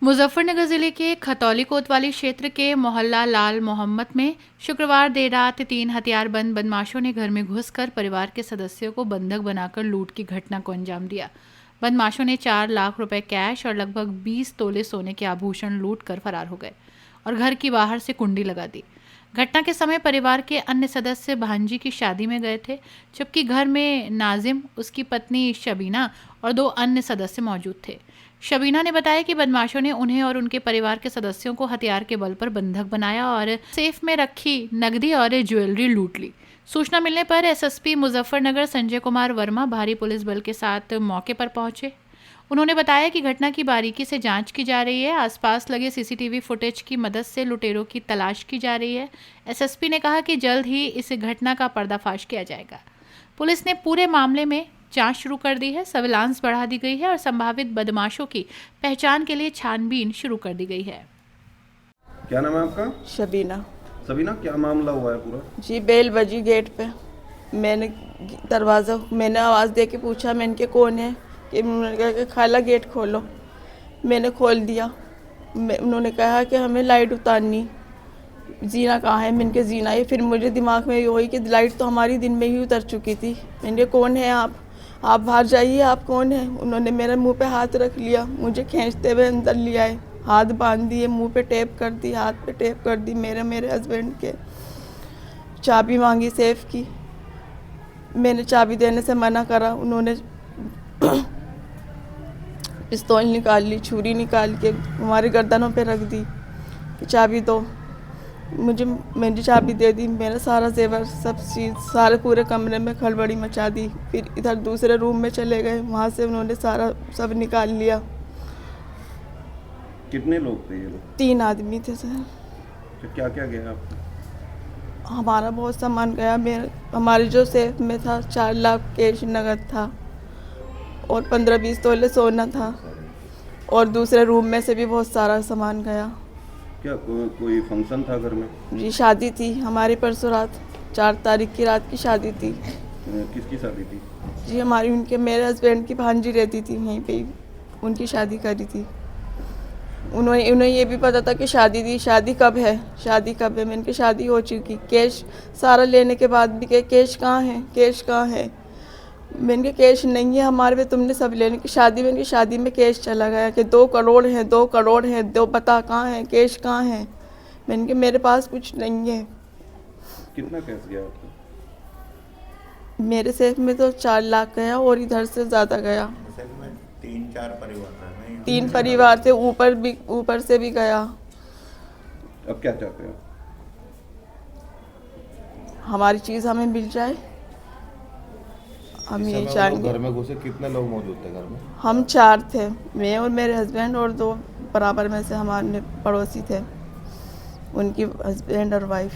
मुजफ्फरनगर जिले के खतौली कोतवाली क्षेत्र के मोहल्ला लाल मोहम्मद में शुक्रवार देर रात 3 हथियारबंद बदमाशों ने घर में घुसकर परिवार के सदस्यों को बंधक बनाकर लूट की घटना को अंजाम दिया। बदमाशों ने 4 लाख रुपए कैश और लगभग 20 तोले सोने के आभूषण लूट कर फरार हो गए और घर की बाहर से कुंडी लगा दी। घटना के समय परिवार के अन्य सदस्य भांजी की शादी में गए थे, जबकि घर में नाजिम, उसकी पत्नी शबीना और 2 अन्य सदस्य मौजूद थे। शबीना ने बताया कि बदमाशों ने उन्हें और उनके परिवार के सदस्यों को हथियार के बल पर बंधक बनाया और सेफ में रखी नकदी और ज्वेलरी लूट ली। सूचना मिलने पर एसएसपी मुजफ्फरनगर संजय कुमार वर्मा भारी पुलिस बल के साथ मौके पर पहुंचे। उन्होंने बताया कि घटना की बारीकी से जांच की जा रही है। आसपास लगे सीसीटीवी फुटेज की मदद से लुटेरों की तलाश की जा रही है। एसएसपी ने कहा कि जल्द ही इस घटना का पर्दाफाश किया जाएगा। पुलिस ने पूरे मामले में जांच शुरू कर दी है, सर्विलांस बढ़ा दी गई है और संभावित बदमाशों की पहचान के लिए छानबीन शुरू कर दी गई है। क्या नाम है आपका? शबीना। सबीना, क्या मामला हुआ है पूरा? जी, बेल बजी गेट पे। मैंने आवाज़ दे के पूछा, मैंने के कौन है? कि उन्होंने कहा कि खाला गेट खोलो। मैंने खोल दिया। उन्होंने कहा कि हमें लाइट उतारनी। जीना कहाँ है? मैंने के जीना है। फिर मुझे दिमाग में ये हुई कि लाइट तो हमारी दिन में ही उतर चुकी थी। मैंने के कौन है आप बाहर जाइए, आप कौन है? उन्होंने मेरे मुंह पे हाथ रख लिया, मुझे खींचते हुए अंदर लिया है, हाथ बांध दिए, मुंह पे टेप कर दी, हाथ पे टेप कर दी। मेरे हस्बैंड के चाबी मांगी सेफ की। मैंने चाबी देने से मना करा। उन्होंने पिस्तौल निकाल ली, छुरी निकाल के हमारे गर्दनों पे रख दी कि चाबी दो। मैंने चाबी दे दी। मेरा सारा जेवर, सब चीज़, सारे पूरे कमरे में खड़बड़ी मचा दी। फिर इधर दूसरे रूम में चले गए, वहाँ से उन्होंने सारा सब निकाल लिया। कितने लोग थे ये लोग? 3 आदमी थे सर। तो क्या क्या गया आपका? हमारा बहुत सामान गया। हमारे जो सेफ में था 4 लाख कैश नगद था और 15-20 तोले सोना था और दूसरे रूम में से भी बहुत सारा सामान गया। क्या कोई फंक्शन था घर में? जी, शादी थी हमारी परसों रात, 4 तारीख की रात की शादी थी। किसकी शादी थी? जी, मेरे हस्बैंड की भांजी रहती थी वहीं पे ही, उनकी शादी करी थी। उन्हें ये भी पता था कि शादी थी। शादी कब है? मैंने कहा शादी हो चुकी। कैश सारा लेने के बाद भी कैश कहाँ है? मैंने कहा कैश नहीं है हमारे पे, तुमने सब लेने की शादी में। शादी में कैश चला गया कि 2 करोड़ है, 2 करोड़ है, 2 बता कहाँ है, कैश कहाँ है? मैंने कहा मेरे पास कुछ नहीं है। कितना कैश गया आपका? मेरे सेफ में तो 4 लाख गया और इधर से ज़्यादा गया। 3 परिवार थे, ऊपर से भी गया। अब क्या चाहते हो? हमारी चीज़ हमें मिल जाए, हम ये चाहेंगे। घर में घुसे कितने लोग मौजूद थे घर में? हम 4 थे, मैं और मेरे हस्बैंड और 2 बराबर में से हमारे पड़ोसी थे, उनकी हस्बैंड और वाइफ।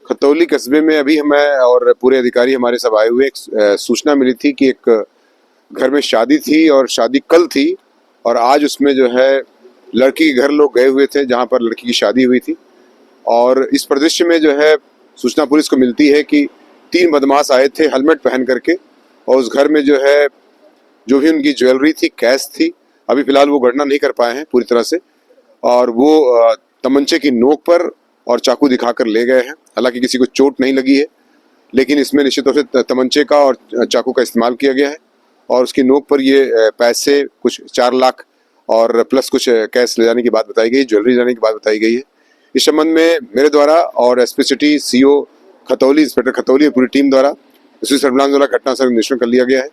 खतौली कस्बे में अभी मैं और पूरे अधिकारी हमारे सब आए हुए, एक सूचना मिली थी कि एक घर में शादी थी और शादी कल थी और आज उसमें जो है लड़की के घर लोग गए हुए थे जहां पर लड़की की शादी हुई थी। और इस परिदृश्य में जो है सूचना पुलिस को मिलती है कि 3 बदमाश आए थे हेलमेट पहन करके और उस घर में जो है जो भी उनकी ज्वेलरी थी, कैश थी, अभी फिलहाल वो गणना नहीं कर पाए हैं पूरी तरह से, और वो तमंचे की नोक पर और चाकू दिखाकर ले गए हैं। हालांकि किसी को चोट नहीं लगी है, लेकिन इसमें निश्चित रूप से तमंचे का और चाकू का इस्तेमाल किया गया है और उसकी नोक पर ये पैसे कुछ 4 लाख और प्लस कुछ कैश ले जाने की बात बताई गई, ज्वेलरी जाने की बात बताई गई है। इस संबंध में मेरे द्वारा और SP city CO Khatauli, inspector Khatauli और पूरी टीम द्वारा सर्विलांस द्वारा घटनास्थल निरीक्षण कर लिया गया है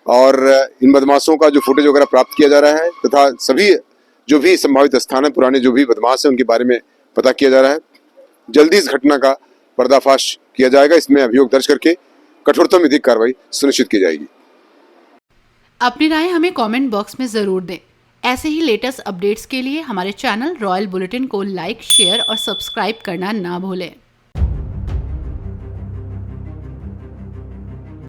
और इन बदमाशों का जो फुटेज वगैरह प्राप्त किया जा रहा है तथा सभी जो भी संभावित स्थान है, पुराने जो भी बदमाश है, उनके बारे में पता किया जा रहा है। जल्दी इस घटना का पर्दाफाश किया जाएगा। इसमें अभियोग दर्ज करके कठोरतम विधिक कार्रवाई सुनिश्चित की जाएगी। अपनी राय हमें कमेंट बॉक्स में जरूर दें। ऐसे ही लेटेस्ट अपडेट्स के लिए हमारे चैनल रॉयल बुलेटिन को लाइक, शेयर और सब्सक्राइब करना ना भूलें।